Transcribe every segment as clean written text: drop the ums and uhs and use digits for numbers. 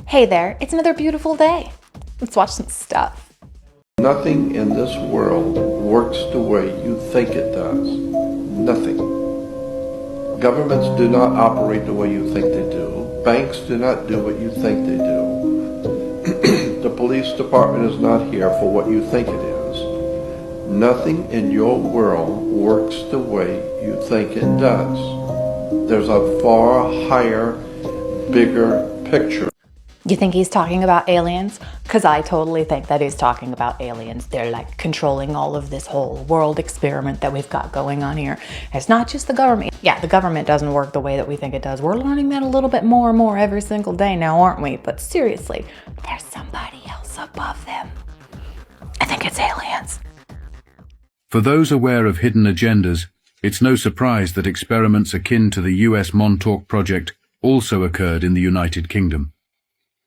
Hey there, it's another beautiful day. Let's watch some stuff. Nothing in this world works the way you think it does. Nothing. Governments do not operate the way you think they do. Banks do not do what you think they do. The police department is not here for what you think it is. Nothing in your world works the way you think it does. There's a far higher, bigger picture. You think he's talking about aliens? Because I totally think that he's talking about aliens. They're like controlling all of this whole world experiment that we've got going on here. It's not just the government. Yeah, the government doesn't work the way that we think it does. We're learning that a little bit more and more every single day now, aren't we? But seriously, there's somebody else above them. I think it's aliens. For those aware of hidden agendas, it's no surprise that experiments akin to the US Montauk project also occurred in the United Kingdom.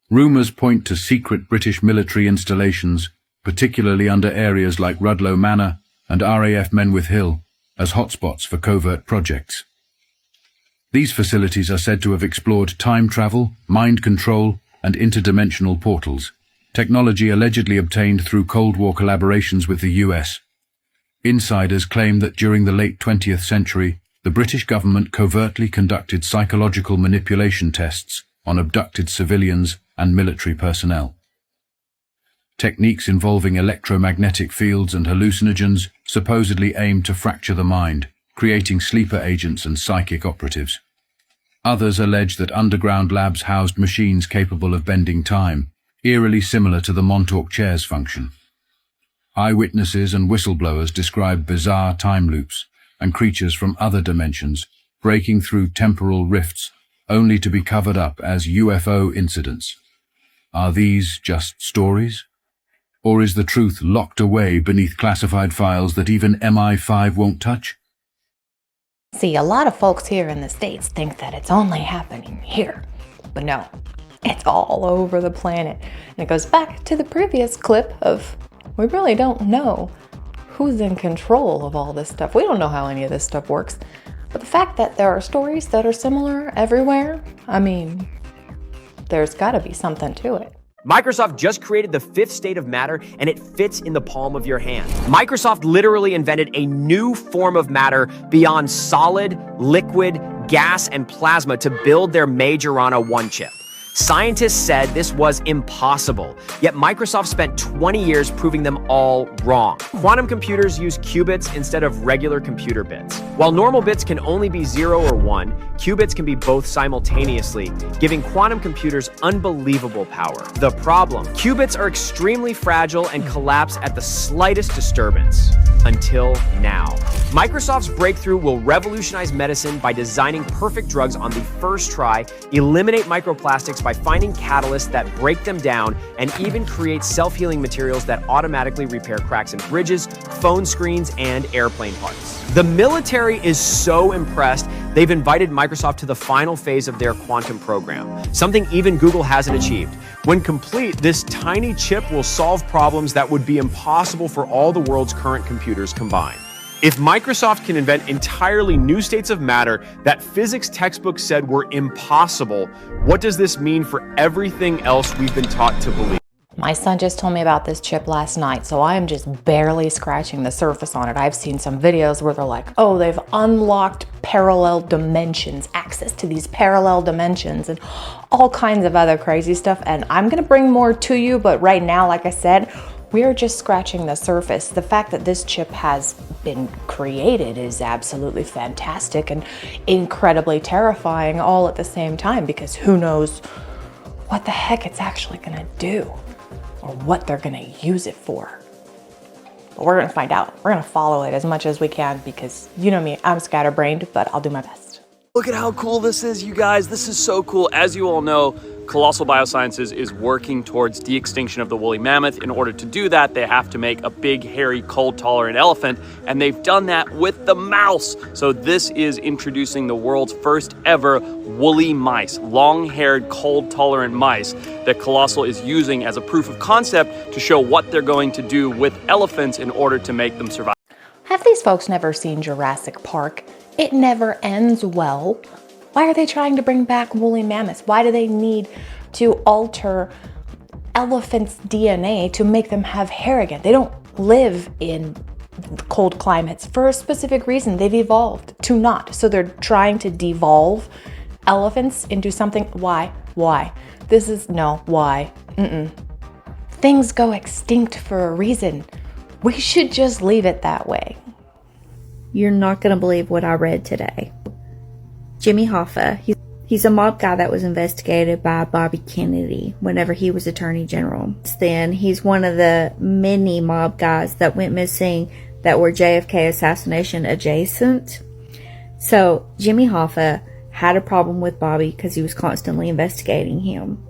Rumours point to secret British military installations, particularly under areas like Rudloe Manor and RAF Menwith Hill, as hotspots for covert projects. These facilities are said to have explored time travel, mind control, and interdimensional portals, technology allegedly obtained through Cold War collaborations with the US. Insiders claim that during the late 20th century, the British government covertly conducted psychological manipulation tests on abducted civilians and military personnel. Techniques involving electromagnetic fields and hallucinogens supposedly aimed to fracture the mind, creating sleeper agents and psychic operatives. Others allege that underground labs housed machines capable of bending time, eerily similar to the Montauk chair's function. Eyewitnesses and whistleblowers describe bizarre time loops and creatures from other dimensions breaking through temporal rifts only to be covered up as UFO incidents. Are these just stories? Or is the truth locked away beneath classified files that even MI5 won't touch? See, a lot of folks here in the States think that it's only happening here. But no, it's all over the planet. And it goes back to the previous clip of, we really don't know who's in control of all this stuff. We don't know how any of this stuff works. But the fact that there are stories that are similar everywhere, I mean, there's gotta be something to it. Microsoft just created the fifth state of matter, and it fits in the palm of your hand. Microsoft literally invented a new form of matter beyond solid, liquid, gas, and plasma to build their Majorana 1 chip. Scientists said this was impossible, yet Microsoft spent 20 years proving them all wrong. Quantum computers use qubits instead of regular computer bits. While normal bits can only be 0 or 1, qubits can be both simultaneously, giving quantum computers unbelievable power. The problem: qubits are extremely fragile and collapse at the slightest disturbance. Until now. Microsoft's breakthrough will revolutionize medicine by designing perfect drugs on the first try, eliminate microplastics by finding catalysts that break them down, and even create self-healing materials that automatically repair cracks in bridges, phone screens, and airplane parts. The military is so impressed, they've invited Microsoft to the final phase of their quantum program, something even Google hasn't achieved. When complete, this tiny chip will solve problems that would be impossible for all the world's current computers combined. If Microsoft can invent entirely new states of matter that physics textbooks said were impossible, what does this mean for everything else we've been taught to believe? My son just told me about this chip last night, so I am just barely scratching the surface on it. I've seen some videos where they're like, oh, they've unlocked parallel dimensions, access to these parallel dimensions, and all kinds of other crazy stuff. And I'm gonna bring more to you, but right now, like I said, we're just scratching the surface. The fact that this chip has been created is absolutely fantastic and incredibly terrifying all at the same time, because who knows what the heck it's actually gonna do or what they're gonna use it for. But we're gonna find out. We're gonna follow it as much as we can, because you know me, I'm scatterbrained, but I'll do my best. Look at how cool this is, you guys. This is so cool. As you all know, Colossal Biosciences is working towards de-extinction of the woolly mammoth. In order to do that, they have to make a big, hairy, cold-tolerant elephant, and they've done that with the mouse. So this is introducing the world's first ever woolly mice, long-haired, cold-tolerant mice that Colossal is using as a proof of concept to show what they're going to do with elephants in order to make them survive. Have these folks never seen Jurassic Park? It never ends well. Why are they trying to bring back woolly mammoths? Why do they need to alter elephants' DNA to make them have hair again. They don't live in cold climates for a specific reason. They've evolved to not. So they're trying to devolve elephants into something. Why? This is no, why? Things go extinct for a reason. We should just leave it that way. You're not going to believe what I read today. Jimmy Hoffa, he's a mob guy that was investigated by Bobby Kennedy whenever he was Attorney General. Then he's one of the many mob guys that went missing that were JFK assassination adjacent. So Jimmy Hoffa had a problem with Bobby because he was constantly investigating him.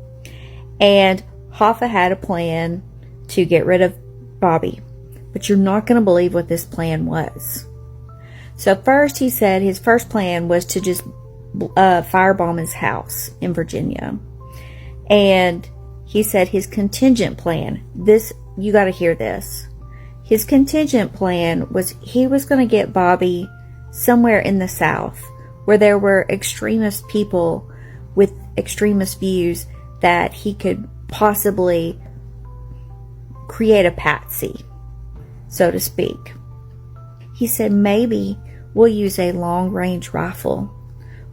And Hoffa had a plan to get rid of Bobby. But you're not going to believe what this plan was. So first he said his first plan was to just firebomb his house in Virginia. And he said his contingent plan, this, you got to hear this. His contingent plan was he was going to get Bobby somewhere in the South where there were extremist people with extremist views that he could possibly create a patsy, so to speak. He said maybe we'll use a long-range rifle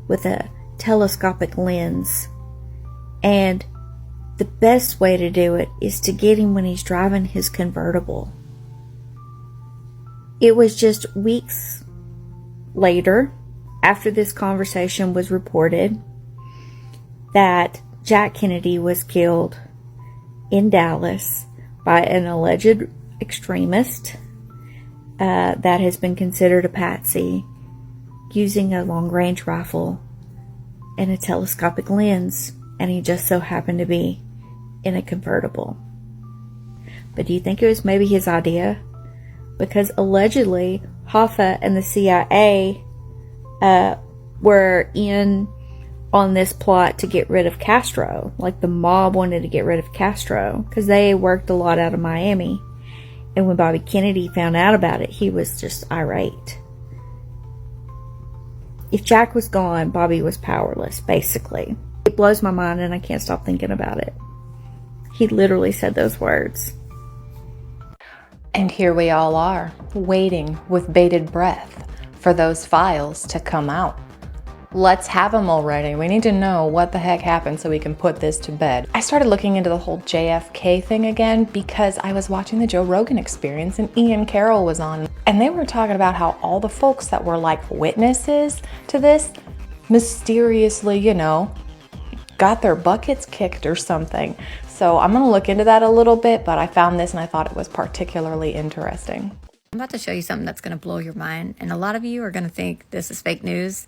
with a telescopic lens, and the best way to do it is to get him when he's driving his convertible. It was just weeks later, after this conversation was reported, that Jack Kennedy was killed in Dallas by an alleged extremist that has been considered a patsy, using a long-range rifle and a telescopic lens, and he just so happened to be in a convertible. But do you think it was maybe his idea? Because allegedly Hoffa and the CIA were in on this plot to get rid of Castro. Like the mob wanted to get rid of Castro because they worked a lot out of Miami. And when Bobby Kennedy found out about it, he was just irate. If Jack was gone, Bobby was powerless, basically. It blows my mind and I can't stop thinking about it. He literally said those words. And here we all are, waiting with bated breath for those files to come out. Let's have them already. We need to know what the heck happened so we can put this to bed. I started looking into the whole JFK thing again because I was watching the Joe Rogan Experience and Ian Carroll was on. And they were talking about how all the folks that were like witnesses to this mysteriously, got their buckets kicked or something. So I'm gonna look into that a little bit, but I found this and I thought it was particularly interesting. I'm about to show you something that's going to blow your mind, and a lot of you are going to think this is fake news,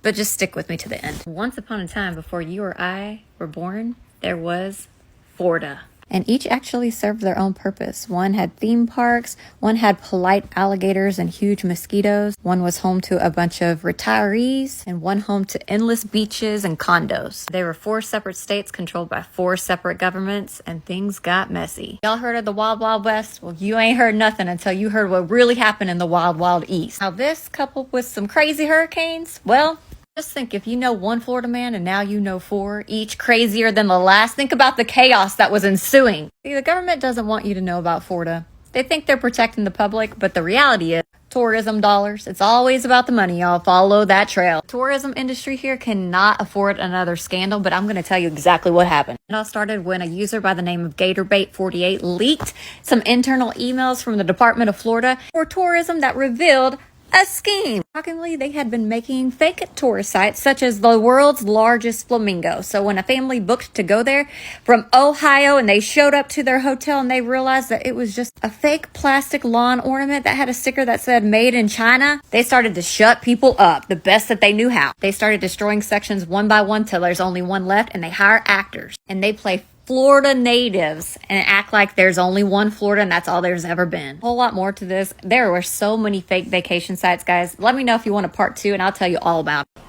but just stick with me to the end. Once upon a time, before you or I were born, there was Florida. And each actually served their own purpose. One had theme parks, one had polite alligators and huge mosquitoes, one was home to a bunch of retirees, and one home to endless beaches and condos. They were 4 separate states controlled by 4 separate governments, and things got messy. Y'all heard of the Wild Wild West? Well, you ain't heard nothing until you heard what really happened in the Wild Wild East. Now this, coupled with some crazy hurricanes, well, just think, if you know one Florida man and now you know 4, each crazier than the last, think about the chaos that was ensuing. See, the government doesn't want you to know about Florida. They think they're protecting the public, but the reality is, tourism dollars, it's always about the money, y'all. Follow that trail. Tourism industry here cannot afford another scandal, but I'm going to tell you exactly what happened. It all started when a user by the name of Gatorbait48 leaked some internal emails from the Department of Florida for tourism that revealed a scheme. Shockingly, they had been making fake tourist sites such as the world's largest flamingo. So when a family booked to go there from Ohio and they showed up to their hotel and they realized that it was just a fake plastic lawn ornament that had a sticker that said made in China, they started to shut people up the best that they knew how. They started destroying sections one by one till there's only one left, and they hire actors and they play Florida natives and act like there's only one Florida and that's all there's ever been. A whole lot more to this. There were so many fake vacation sites, guys. Let me know if you want a part 2 and I'll tell you all about it.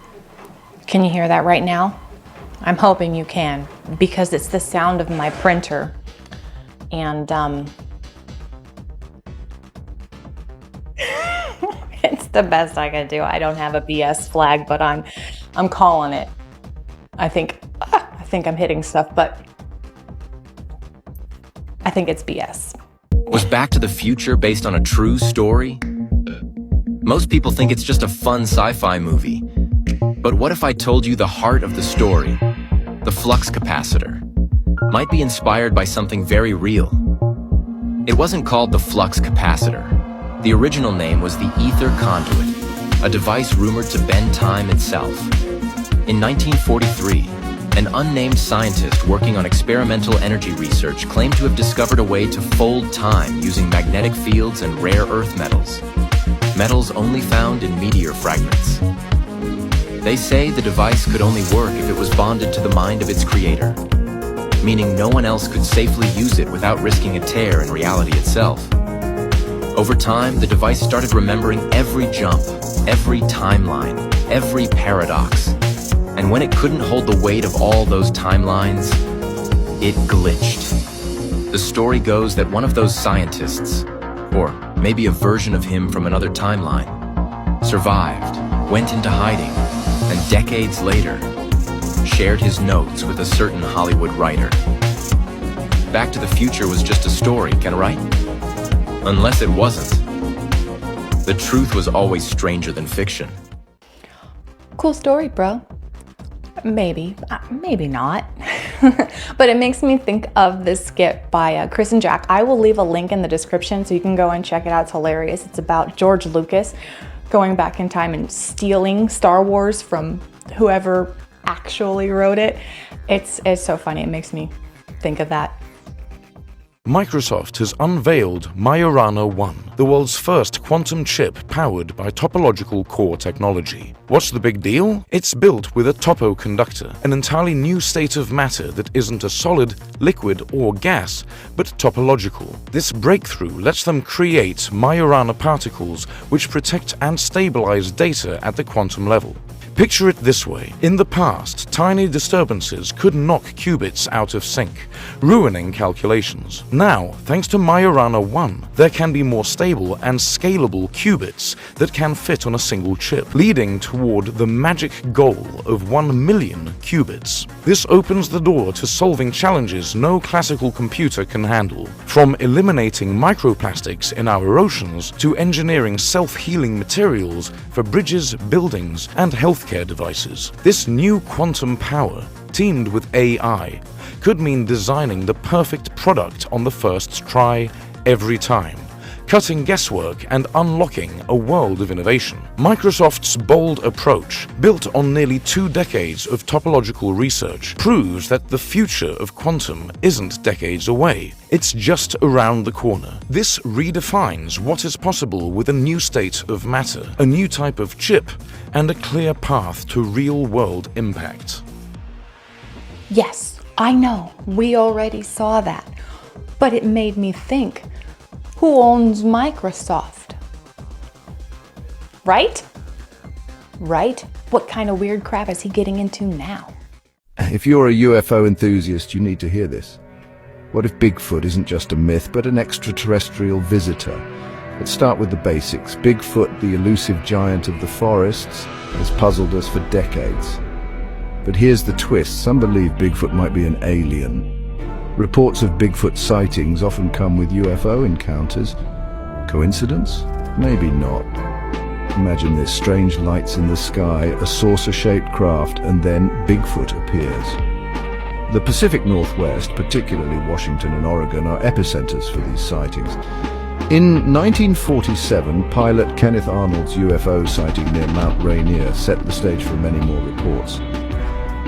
Can you hear that right now? I'm hoping you can, because it's the sound of my printer. And it's the best I can do. I don't have a BS flag, but I'm calling it. I think think I'm hitting stuff, but I think it's BS. Was Back to the Future based on a true story? Most people think it's just a fun sci-fi movie. But what if I told you the heart of the story, the flux capacitor, might be inspired by something very real? It wasn't called the flux capacitor. The original name was the ether conduit, a device rumored to bend time itself. In 1943, an unnamed scientist working on experimental energy research claimed to have discovered a way to fold time using magnetic fields and rare earth metals. Metals only found in meteor fragments. They say the device could only work if it was bonded to the mind of its creator, meaning no one else could safely use it without risking a tear in reality itself. Over time, the device started remembering every jump, every timeline, every paradox. And when it couldn't hold the weight of all those timelines, it glitched. The story goes that one of those scientists, or maybe a version of him from another timeline, survived, went into hiding, and decades later, shared his notes with a certain Hollywood writer. Back to the Future was just a story, Ken, right? Unless it wasn't. The truth was always stranger than fiction. Cool story, bro. Maybe, maybe not. But it makes me think of this skit by Chris and Jack. I will leave a link in the description so you can go and check it out. It's hilarious. It's about George Lucas going back in time and stealing Star Wars from whoever actually wrote it. It's so funny. It makes me think of that. Microsoft has unveiled Majorana 1, the world's first quantum chip powered by topological core technology. What's the big deal? It's built with a topoconductor, an entirely new state of matter that isn't a solid, liquid, or gas, but topological. This breakthrough lets them create Majorana particles which protect and stabilize data at the quantum level. Picture it this way. In the past, tiny disturbances could knock qubits out of sync, ruining calculations. Now, thanks to Majorana 1, there can be more stable and scalable qubits that can fit on a single chip, leading toward the magic goal of 1 million qubits. This opens the door to solving challenges no classical computer can handle, from eliminating microplastics in our oceans to engineering self-healing materials for bridges, buildings, and healthcare devices. This new quantum power, teamed with AI, could mean designing the perfect product on the first try every time, cutting guesswork and unlocking a world of innovation. Microsoft's bold approach, built on nearly 2 decades of topological research, proves that the future of quantum isn't decades away. It's just around the corner. This redefines what is possible with a new state of matter, a new type of chip, and a clear path to real-world impact. Yes, I know, we already saw that, but it made me think, who owns Microsoft? Right? Right? What kind of weird crap is he getting into now? If you're a UFO enthusiast, you need to hear this. What if Bigfoot isn't just a myth, but an extraterrestrial visitor? Let's start with the basics. Bigfoot, the elusive giant of the forests, has puzzled us for decades. But here's the twist. Some believe Bigfoot might be an alien. Reports of Bigfoot sightings often come with UFO encounters. Coincidence? Maybe not. Imagine this: strange lights in the sky, a saucer-shaped craft, and then Bigfoot appears. The Pacific Northwest, particularly Washington and Oregon, are epicenters for these sightings. In 1947, pilot Kenneth Arnold's UFO sighting near Mount Rainier set the stage for many more reports.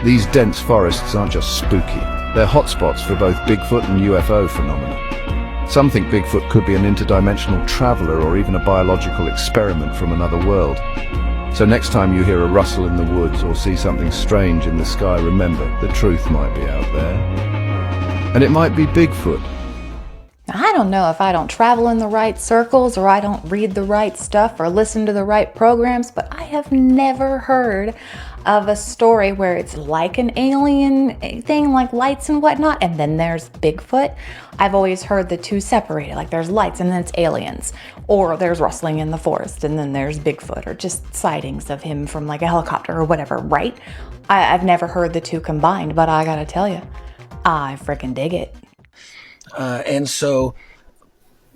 These dense forests aren't just spooky. They're hotspots for both Bigfoot and UFO phenomena. Some think Bigfoot could be an interdimensional traveler or even a biological experiment from another world. So next time you hear a rustle in the woods or see something strange in the sky, remember, the truth might be out there. And it might be Bigfoot. I I don't know if I don't travel in the right circles or I don't read the right stuff or listen to the right programs, but I have never heard of a story where it's like an alien thing, like lights and whatnot, and then there's Bigfoot. I've always heard the two separated, like there's lights and then it's aliens, or there's rustling in the forest and then there's Bigfoot, or just sightings of him from like a helicopter or whatever, right? I've never heard the two combined, but I gotta tell you, I freaking dig it. And so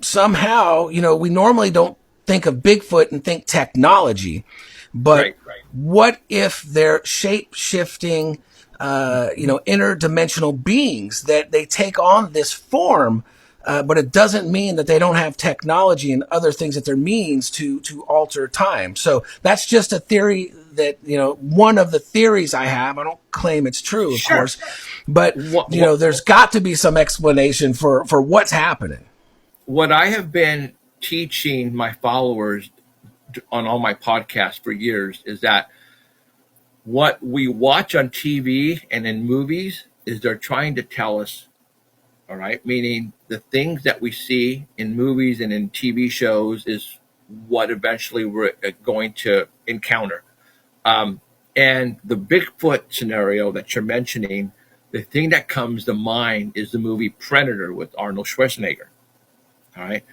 somehow, we normally don't think of Bigfoot and think technology, but what if they're shape-shifting, interdimensional beings that they take on this form, but it doesn't mean that they don't have technology and other things at their means to alter time. So that's just a theory that, one of the theories I have. I don't claim it's true, of course, but, there's got to be some explanation for what's happening. What I have been teaching my followers on all my podcasts for years is that what we watch on TV and in movies is they're trying to tell us, all right, meaning the things that we see in movies and in TV shows is what eventually we're going to encounter. And the Bigfoot scenario that you're mentioning, the thing that comes to mind is the movie Predator with Arnold Schwarzenegger. All right.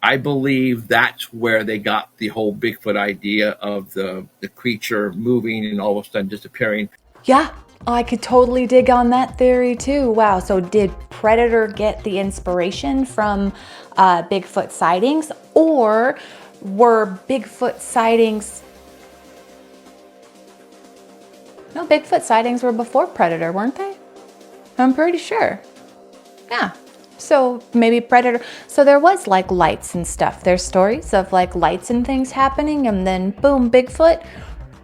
I believe that's where they got the whole Bigfoot idea of the creature moving and all of a sudden disappearing. Yeah, I could totally dig on that theory too. Wow, so did Predator get the inspiration from Bigfoot sightings, or were Bigfoot sightings... No, Bigfoot sightings were before Predator, weren't they? I'm pretty sure. Yeah. So maybe Predator. So there was like lights and stuff. There's stories of like lights and things happening, and then boom, Bigfoot.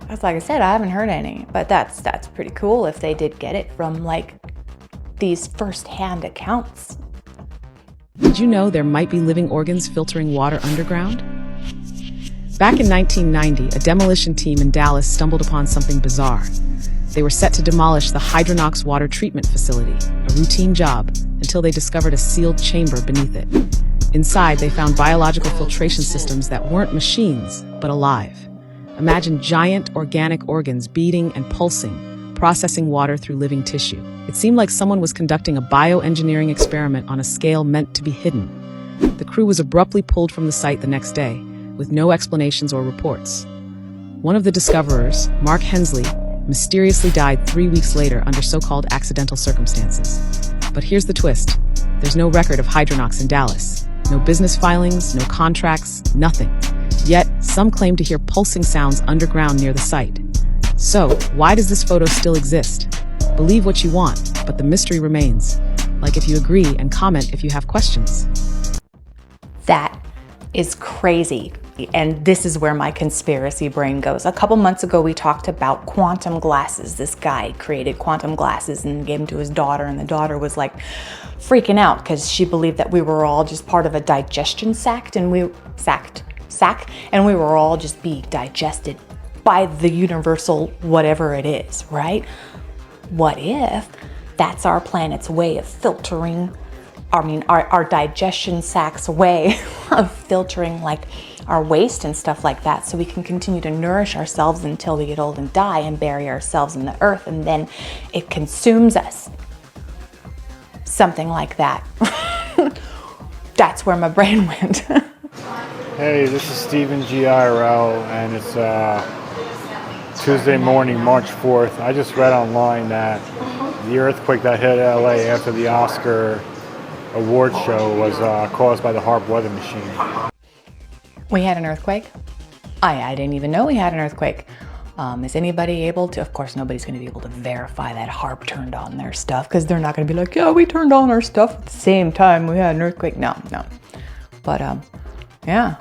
That's like I said, I haven't heard any, but that's pretty cool if they did get it from like these first-hand accounts. Did you know there might be living organs filtering water underground? Back in 1990, a demolition team in Dallas stumbled upon something bizarre. They were set to demolish the Hydronox water treatment facility, a routine job, until they discovered a sealed chamber beneath it. Inside, they found biological filtration systems that weren't machines, but alive. Imagine giant organic organs beating and pulsing, processing water through living tissue. It seemed like someone was conducting a bioengineering experiment on a scale meant to be hidden. The crew was abruptly pulled from the site the next day, with no explanations or reports. One of the discoverers, Mark Hensley, mysteriously died 3 weeks later under so-called accidental circumstances. But here's the twist. There's no record of Hydronox in Dallas. No business filings, no contracts, nothing. Yet, some claim to hear pulsing sounds underground near the site. So, why does this photo still exist? Believe what you want, but the mystery remains. Like if you agree, and comment if you have questions. That is crazy. And this is where my conspiracy brain goes. A couple months ago, we talked about quantum glasses. This guy created quantum glasses and gave them to his daughter, and the daughter was like freaking out because she believed that we were all just part of a digestion sac, and we were all just being digested by the universal whatever it is, right? What if that's our planet's way of filtering, our digestion sac's way of filtering like our waste and stuff like that, so we can continue to nourish ourselves until we get old and die and bury ourselves in the earth, and then it consumes us. Something like that. That's where my brain went. Hey, this is Stephen G. IRL, and it's Tuesday morning, March 4th. I just read online that the earthquake that hit LA after the Oscar award show was caused by the HAARP weather machine. We had an earthquake? I didn't even know we had an earthquake. Is anybody able to, of course nobody's going to be able to verify that HAARP turned on their stuff, because they're not going to be like, yeah, we turned on our stuff at the same time we had an earthquake. No. But yeah.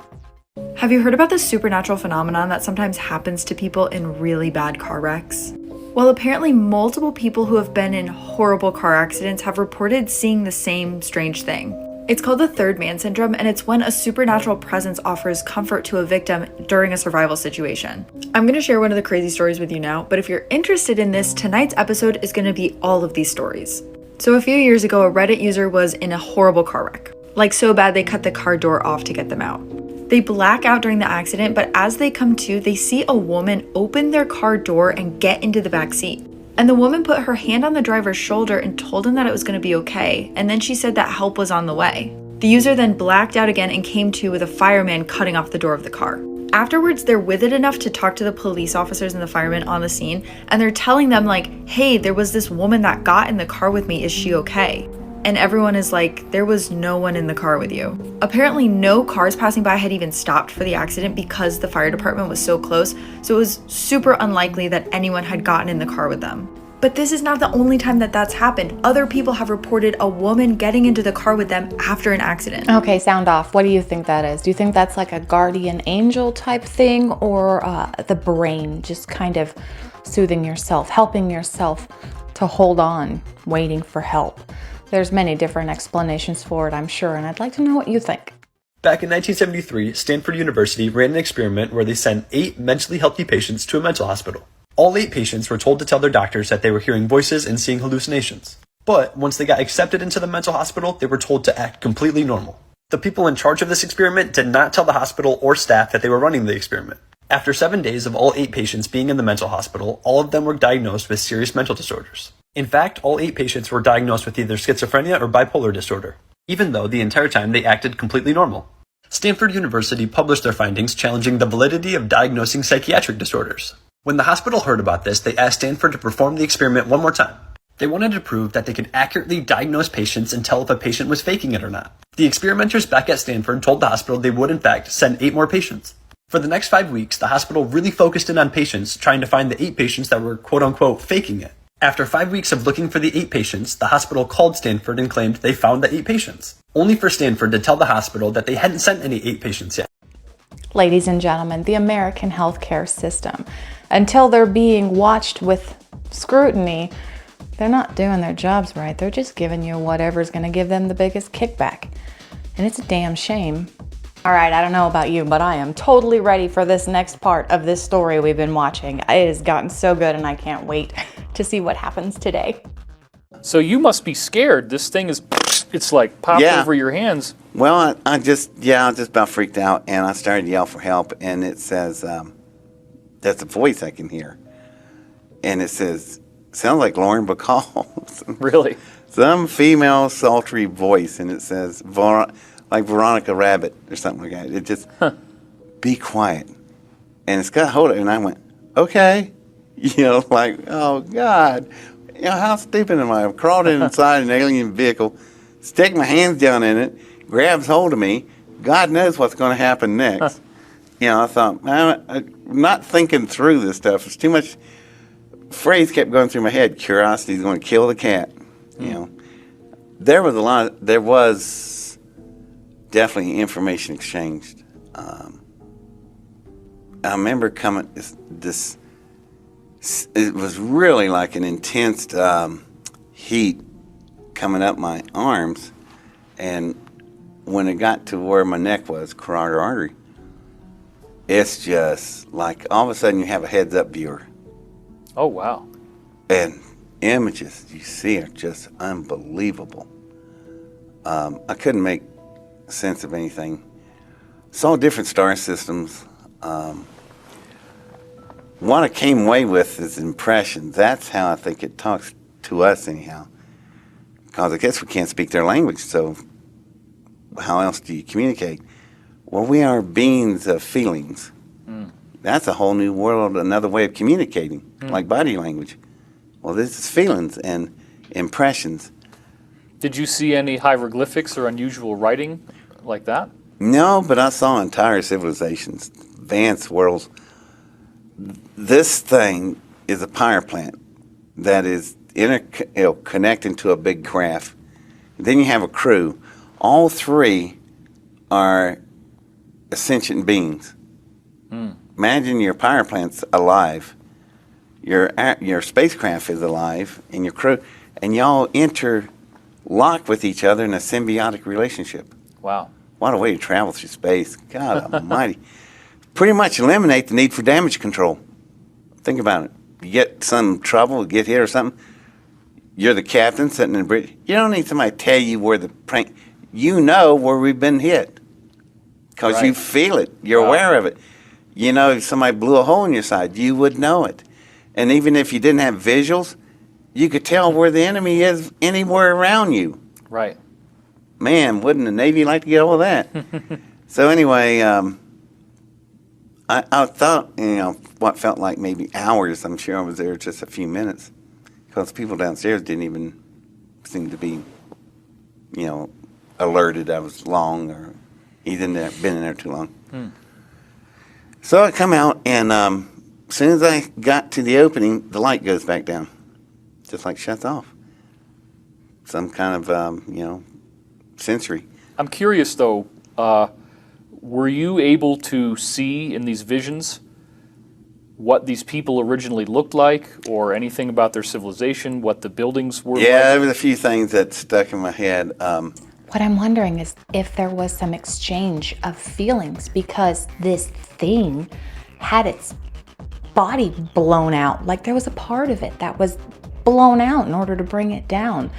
Have you heard about this supernatural phenomenon that sometimes happens to people in really bad car wrecks? Well, apparently multiple people who have been in horrible car accidents have reported seeing the same strange thing. It's called the third man syndrome, and it's when a supernatural presence offers comfort to a victim during a survival situation. I'm going to share one of the crazy stories with you now, but if you're interested in this, tonight's episode is going to be all of these stories. So a few years ago, a Reddit user was in a horrible car wreck. like so bad they cut the car door off to get them out. They black out during the accident, but as they come to, they see a woman open their car door and get into the back seat. And the woman put her hand on the driver's shoulder and told him that it was going to be okay, and then she said that help was on the way. The user then blacked out again and came to with a fireman cutting off the door of the car. Afterwards, they're with it enough to talk to the police officers and the firemen on the scene, and they're telling them like, hey, there was this woman that got in the car with me, is she okay? And everyone is like, there was no one in the car with you. Apparently no cars passing by had even stopped for the accident because the fire department was so close, so it was super unlikely that anyone had gotten in the car with them. But this is not the only time that that's happened. Other people have reported a woman getting into the car with them after an accident. Okay, sound off. What do you think that is? Do you think that's like a guardian angel type thing, or the brain just kind of soothing yourself, helping yourself to hold on, waiting for help? There's many different explanations for it, I'm sure, and I'd like to know what you think. Back in 1973, Stanford University ran an experiment where they sent 8 mentally healthy patients to a mental hospital. All 8 patients were told to tell their doctors that they were hearing voices and seeing hallucinations. But once they got accepted into the mental hospital, they were told to act completely normal. The people in charge of this experiment did not tell the hospital or staff that they were running the experiment. After 7 days of all 8 patients being in the mental hospital, all of them were diagnosed with serious mental disorders. In fact, all 8 patients were diagnosed with either schizophrenia or bipolar disorder, even though the entire time they acted completely normal. Stanford University published their findings challenging the validity of diagnosing psychiatric disorders. When the hospital heard about this, they asked Stanford to perform the experiment one more time. They wanted to prove that they could accurately diagnose patients and tell if a patient was faking it or not. The experimenters back at Stanford told the hospital they would in fact send 8 more patients. For the next 5 weeks, the hospital really focused in on patients, trying to find the 8 patients that were quote-unquote faking it. After 5 weeks of looking for the 8 patients, the hospital called Stanford and claimed they found the 8 patients, only for Stanford to tell the hospital that they hadn't sent any 8 patients yet. Ladies and gentlemen, the American healthcare system, until they're being watched with scrutiny, they're not doing their jobs right. They're just giving you whatever's going to give them the biggest kickback. And it's a damn shame. All right, I don't know about you, but I am totally ready for this next part of this story we've been watching. It has gotten so good and I can't wait to see what happens today. So you must be scared. This thing is, it's like popped over your hands. Well, I just about freaked out, and I started to yell for help, and it says, that's a voice I can hear. And it says, sounds like Lauren Bacall. Really? Some female sultry voice, and it says, like Veronica Rabbit or something like that. It just, be quiet. And it's got hold of it, and I went, okay. You know, like, oh, God. You know, how stupid am I? I've crawled inside an alien vehicle, stick my hands down in it, grabs hold of me. God knows what's going to happen next. You know, I thought, I'm not thinking through this stuff. It's too much. Phrase kept going through my head. Curiosity is going to kill the cat. You know, there was definitely information exchanged. I remember coming, it was really like an intense heat coming up my arms, and when it got to where my neck was, carotid artery, it's just like all of a sudden you have a heads-up viewer. Oh, wow. And images you see are just unbelievable. I couldn't make sense of anything. Saw different star systems. What I came away with is impressions. That's how I think it talks to us anyhow. Because I guess we can't speak their language, so how else do you communicate? Well, we are beings of feelings. That's a whole new world, another way of communicating, like body language. Well, this is feelings and impressions. Did you see any hieroglyphics or unusual writing like that? No, but I saw entire civilizations, advanced worlds. This thing is a power plant that is connecting to a big craft. Then you have a crew. All 3 are sentient beings. Imagine your power plant's alive, your spacecraft is alive, and your crew, and y'all interlock with each other in a symbiotic relationship. Wow. What a way to travel through space. God almighty. Pretty much eliminate the need for damage control. Think about it. You get some trouble, get hit or something, you're the captain sitting in the bridge. You don't need somebody to tell you where the you know where we've been hit because you feel it. You're aware of it. You know, if somebody blew a hole in your side, you would know it. And even if you didn't have visuals, you could tell where the enemy is anywhere around you. Right. Man, wouldn't the Navy like to get all of that? So anyway, I thought, you know, what felt like maybe hours. I'm sure I was there just a few minutes because people downstairs didn't even seem to be, you know, alerted I was long or he didn't have been in there too long. So I come out, and as soon as I got to the opening, the light goes back down, just like shuts off. Some kind of, you know, sensory. I'm curious, though, were you able to see in these visions what these people originally looked like or anything about their civilization, what the buildings were like? There was a few things that stuck in my head. What I'm wondering is if there was some exchange of feelings because this thing had its body blown out. Like there was a part of it that was blown out in order to bring it down.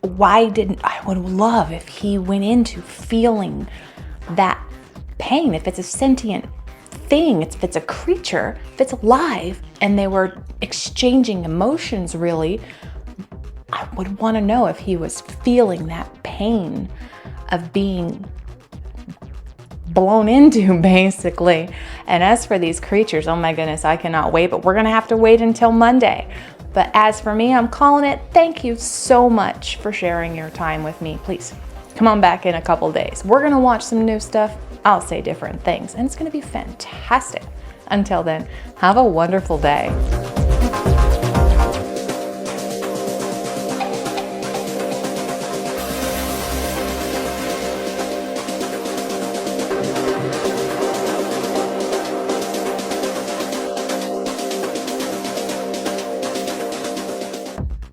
I would love if he went into feeling that pain, if it's a sentient thing, if it's a creature, if it's alive, and they were exchanging emotions really, I would want to know if he was feeling that pain of being blown into, basically. And as for these creatures, oh my goodness, I cannot wait, but we're going to have to wait until Monday. But as for me, I'm calling it. Thank you so much for sharing your time with me. Please come on back in a couple days. We're going to watch some new stuff. I'll say different things, and it's going to be fantastic. Until then, have a wonderful day.